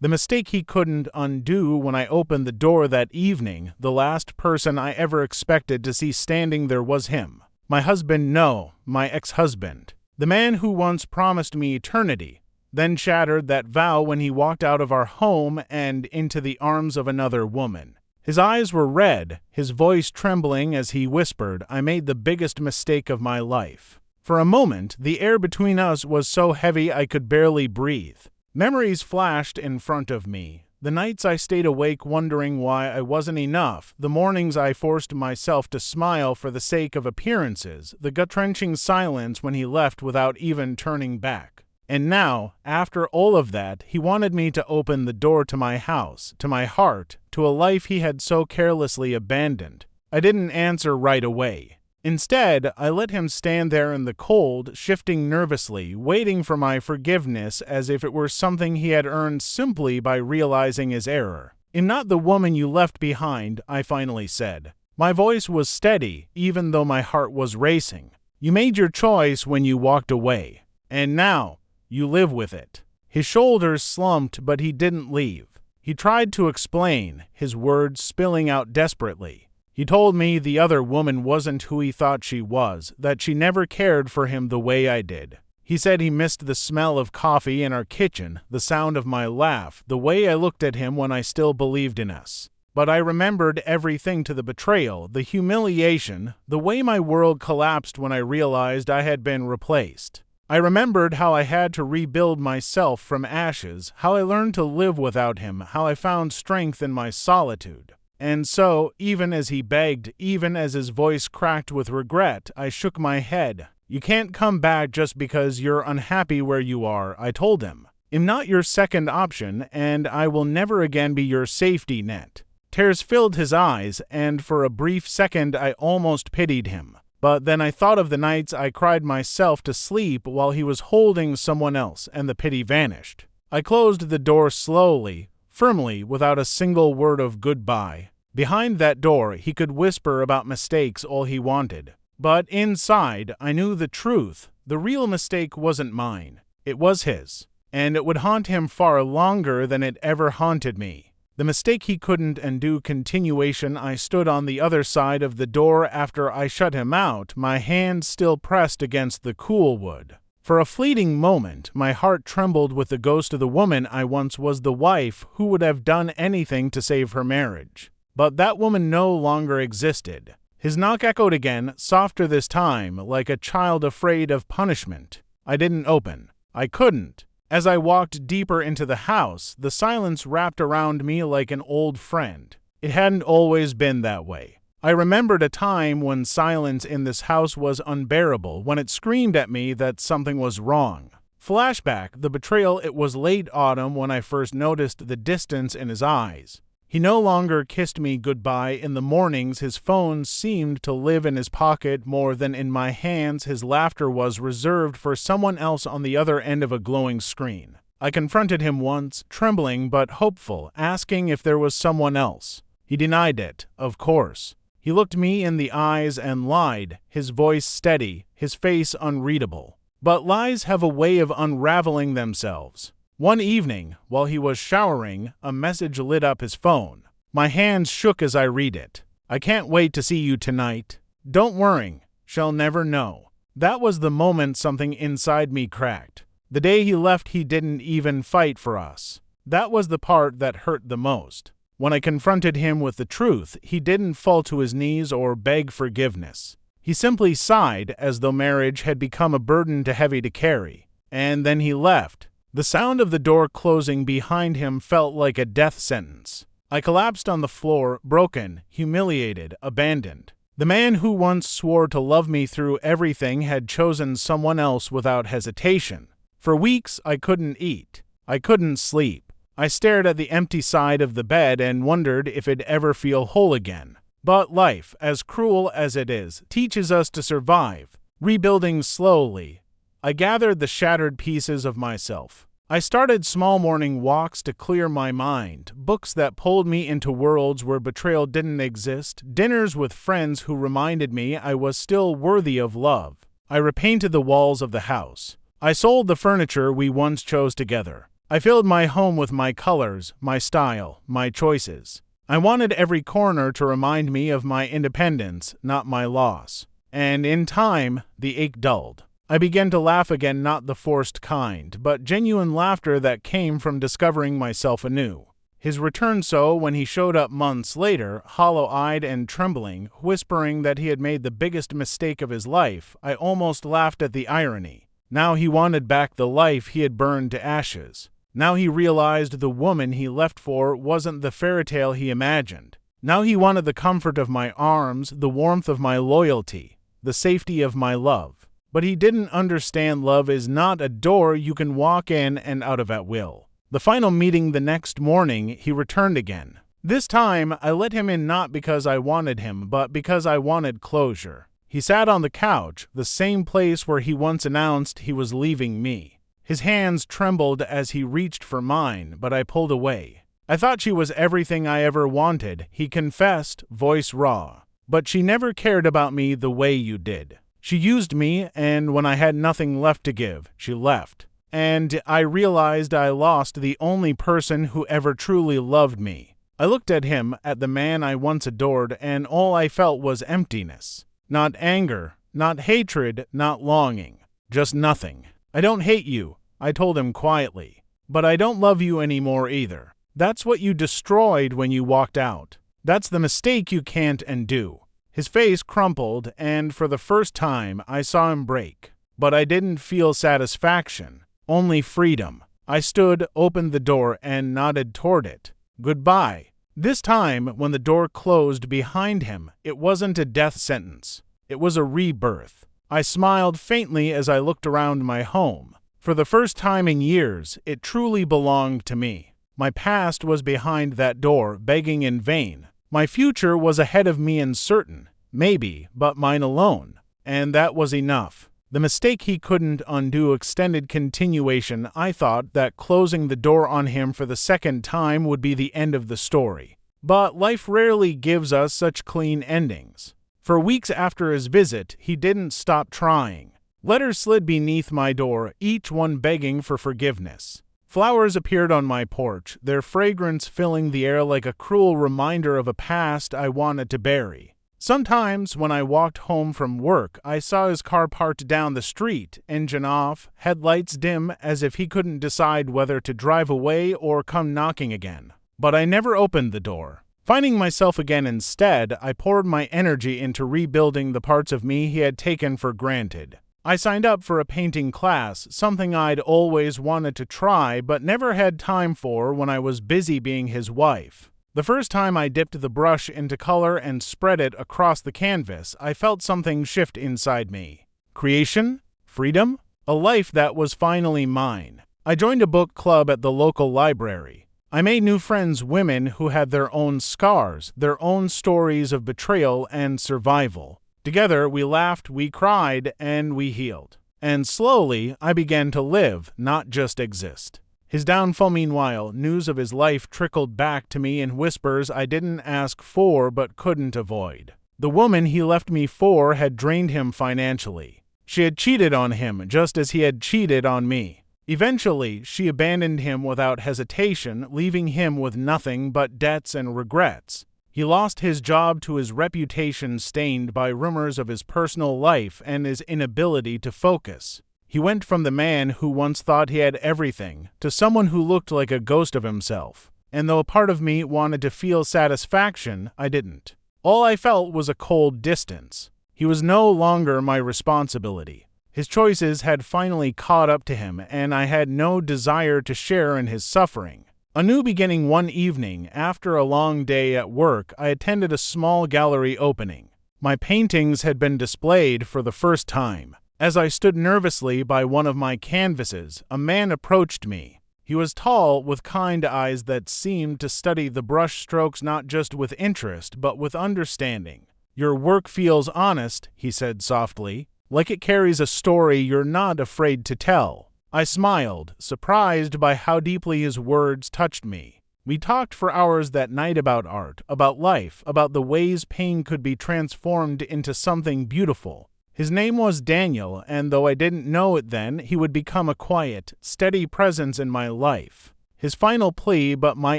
The mistake he couldn't undo when I opened the door that evening. The last person I ever expected to see standing there was him. My husband, no, my ex-husband. The man who once promised me eternity, then shattered that vow when he walked out of our home and into the arms of another woman. His eyes were red, his voice trembling as he whispered, "I made the biggest mistake of my life." For a moment, the air between us was so heavy I could barely breathe. Memories flashed in front of me. The nights I stayed awake wondering why I wasn't enough, the mornings I forced myself to smile for the sake of appearances, the gut-wrenching silence when he left without even turning back. And now, after all of that, he wanted me to open the door to my house, to my heart, to a life he had so carelessly abandoned. I didn't answer right away. Instead, I let him stand there in the cold, shifting nervously, waiting for my forgiveness as if it were something he had earned simply by realizing his error. "I'm not the woman you left behind," I finally said. My voice was steady, even though my heart was racing. "You made your choice when you walked away. And now, you live with it." His shoulders slumped, but he didn't leave. He tried to explain, his words spilling out desperately. He told me the other woman wasn't who he thought she was, that she never cared for him the way I did. He said he missed the smell of coffee in our kitchen, the sound of my laugh, the way I looked at him when I still believed in us. But I remembered everything to the betrayal, the humiliation, the way my world collapsed when I realized I had been replaced. I remembered how I had to rebuild myself from ashes, how I learned to live without him, how I found strength in my solitude. And so, even as he begged, even as his voice cracked with regret, I shook my head. "You can't come back just because you're unhappy where you are," I told him. "I'm not your second option, and I will never again be your safety net." Tears filled his eyes, and for a brief second I almost pitied him. But then I thought of the nights I cried myself to sleep while he was holding someone else, and the pity vanished. I closed the door slowly, firmly, without a single word of goodbye. Behind that door, he could whisper about mistakes all he wanted. But inside, I knew the truth. The real mistake wasn't mine. It was his. And it would haunt him far longer than it ever haunted me. The mistake he couldn't undo. Continuation. I stood on the other side of the door after I shut him out, my hand still pressed against the cool wood. For a fleeting moment, my heart trembled with the ghost of the woman I once was, the wife who would have done anything to save her marriage. But that woman no longer existed. His knock echoed again, softer this time, like a child afraid of punishment. I didn't open. I couldn't. As I walked deeper into the house, the silence wrapped around me like an old friend. It hadn't always been that way. I remembered a time when silence in this house was unbearable, when it screamed at me that something was wrong. Flashback, the betrayal. It was late autumn when I first noticed the distance in his eyes. He no longer kissed me goodbye in the mornings. His phone seemed to live in his pocket more than in my hands. His laughter was reserved for someone else on the other end of a glowing screen. I confronted him once, trembling but hopeful, asking if there was someone else. He denied it, of course. He looked me in the eyes and lied, his voice steady, his face unreadable. But lies have a way of unraveling themselves. One evening, while he was showering, a message lit up his phone. My hands shook as I read it. "I can't wait to see you tonight. Don't worry, she'll never know." That was the moment something inside me cracked. The day he left, he didn't even fight for us. That was the part that hurt the most. When I confronted him with the truth, he didn't fall to his knees or beg forgiveness. He simply sighed, as though marriage had become a burden too heavy to carry. And then he left. The sound of the door closing behind him felt like a death sentence. I collapsed on the floor, broken, humiliated, abandoned. The man who once swore to love me through everything had chosen someone else without hesitation. For weeks, I couldn't eat. I couldn't sleep. I stared at the empty side of the bed and wondered if it'd ever feel whole again. But life, as cruel as it is, teaches us to survive, rebuilding slowly. I gathered the shattered pieces of myself. I started small morning walks to clear my mind, books that pulled me into worlds where betrayal didn't exist, dinners with friends who reminded me I was still worthy of love. I repainted the walls of the house. I sold the furniture we once chose together. I filled my home with my colors, my style, my choices. I wanted every corner to remind me of my independence, not my loss. And in time, the ache dulled. I began to laugh again, not the forced kind, but genuine laughter that came from discovering myself anew. His return so when he showed up months later, hollow-eyed and trembling, whispering that he had made the biggest mistake of his life, I almost laughed at the irony. Now he wanted back the life he had burned to ashes. Now he realized the woman he left for wasn't the fairy tale he imagined. Now he wanted the comfort of my arms, the warmth of my loyalty, the safety of my love. But he didn't understand love is not a door you can walk in and out of at will. The final meeting the next morning, he returned again. This time, I let him in not because I wanted him, but because I wanted closure. He sat on the couch, the same place where he once announced he was leaving me. His hands trembled as he reached for mine, but I pulled away. I thought she was everything I ever wanted, he confessed, voice raw. But she never cared about me the way you did. She used me, and when I had nothing left to give, she left. And I realized I lost the only person who ever truly loved me. I looked at him, at the man I once adored, and all I felt was emptiness. Not anger, not hatred, not longing. Just nothing. I don't hate you, I told him quietly. But I don't love you anymore either. That's what you destroyed when you walked out. That's the mistake you can't undo. His face crumpled, and for the first time I saw him break. But I didn't feel satisfaction. Only freedom. I stood, opened the door, and nodded toward it. Goodbye. This time, when the door closed behind him, it wasn't a death sentence. It was a rebirth. I smiled faintly as I looked around my home. For the first time in years, it truly belonged to me. My past was behind that door, begging in vain. My future was ahead of me and certain, maybe, but mine alone. And that was enough. The mistake he couldn't undo extended continuation. I thought that closing the door on him for the second time would be the end of the story. But life rarely gives us such clean endings. For weeks after his visit, he didn't stop trying. Letters slid beneath my door, each one begging for forgiveness. Flowers appeared on my porch, their fragrance filling the air like a cruel reminder of a past I wanted to bury. Sometimes, when I walked home from work, I saw his car parked down the street, engine off, headlights dim, as if he couldn't decide whether to drive away or come knocking again. But I never opened the door. Finding myself again instead, I poured my energy into rebuilding the parts of me he had taken for granted. I signed up for a painting class, something I'd always wanted to try but never had time for when I was busy being his wife. The first time I dipped the brush into color and spread it across the canvas, I felt something shift inside me. Creation? Freedom? A life that was finally mine. I joined a book club at the local library. I made new friends, women who had their own scars, their own stories of betrayal and survival. Together we laughed, we cried, and we healed. And slowly I began to live, not just exist. His downfall, meanwhile, news of his life trickled back to me in whispers I didn't ask for but couldn't avoid. The woman he left me for had drained him financially. She had cheated on him just as he had cheated on me. Eventually, she abandoned him without hesitation, leaving him with nothing but debts and regrets. He lost his job to his reputation stained by rumors of his personal life and his inability to focus. He went from the man who once thought he had everything to someone who looked like a ghost of himself. And though a part of me wanted to feel satisfaction, I didn't. All I felt was a cold distance. He was no longer my responsibility. His choices had finally caught up to him, and I had no desire to share in his suffering. A new beginning. One evening, after a long day at work, I attended a small gallery opening. My paintings had been displayed for the first time. As I stood nervously by one of my canvases, a man approached me. He was tall, with kind eyes that seemed to study the brush strokes not just with interest, but with understanding. "Your work feels honest," he said softly, "like it carries a story you're not afraid to tell." I smiled, surprised by how deeply his words touched me. We talked for hours that night about art, about life, about the ways pain could be transformed into something beautiful. His name was Daniel, and though I didn't know it then, he would become a quiet, steady presence in my life. His final plea, but my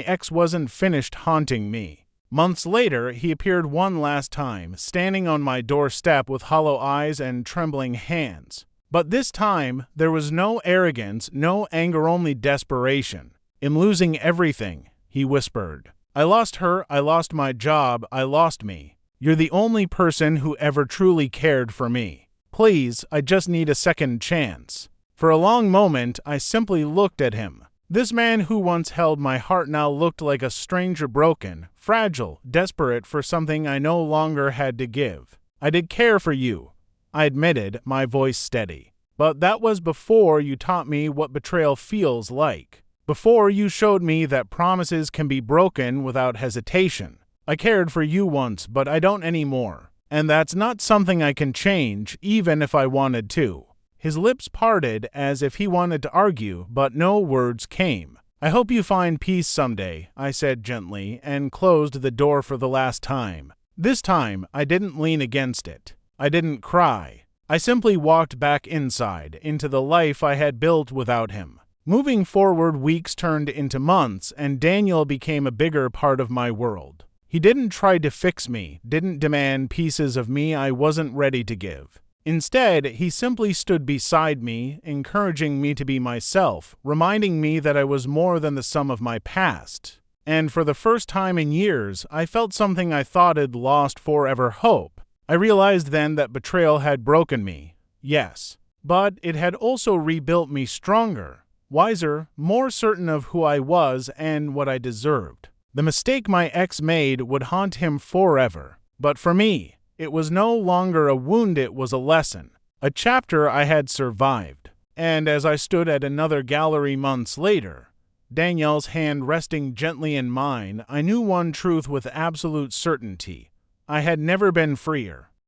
ex wasn't finished haunting me. Months later, he appeared one last time, standing on my doorstep with hollow eyes and trembling hands. But this time, there was no arrogance, no anger, only desperation. "I'm losing everything," he whispered. "I lost her, I lost my job, I lost me. You're the only person who ever truly cared for me. Please, I just need a second chance." For a long moment, I simply looked at him. This man who once held my heart now looked like a stranger, broken, fragile, desperate for something I no longer had to give. "I did care for you," I admitted, my voice steady. "But that was before you taught me what betrayal feels like. Before you showed me that promises can be broken without hesitation. I cared for you once, but I don't anymore. And that's not something I can change, even if I wanted to." His lips parted as if he wanted to argue, but no words came. "I hope you find peace someday," I said gently, and closed the door for the last time. This time, I didn't lean against it. I didn't cry. I simply walked back inside, into the life I had built without him. Moving forward, weeks turned into months, and Daniel became a bigger part of my world. He didn't try to fix me, didn't demand pieces of me I wasn't ready to give. Instead, he simply stood beside me, encouraging me to be myself, reminding me that I was more than the sum of my past. And for the first time in years, I felt something I thought I'd lost forever: hope. I realized then that betrayal had broken me, yes, but it had also rebuilt me stronger, wiser, more certain of who I was and what I deserved. The mistake my ex made would haunt him forever, but for me, it was no longer a wound, it was a lesson, a chapter I had survived. And as I stood at another gallery months later, Danielle's hand resting gently in mine, I knew one truth with absolute certainty: I had never been freer.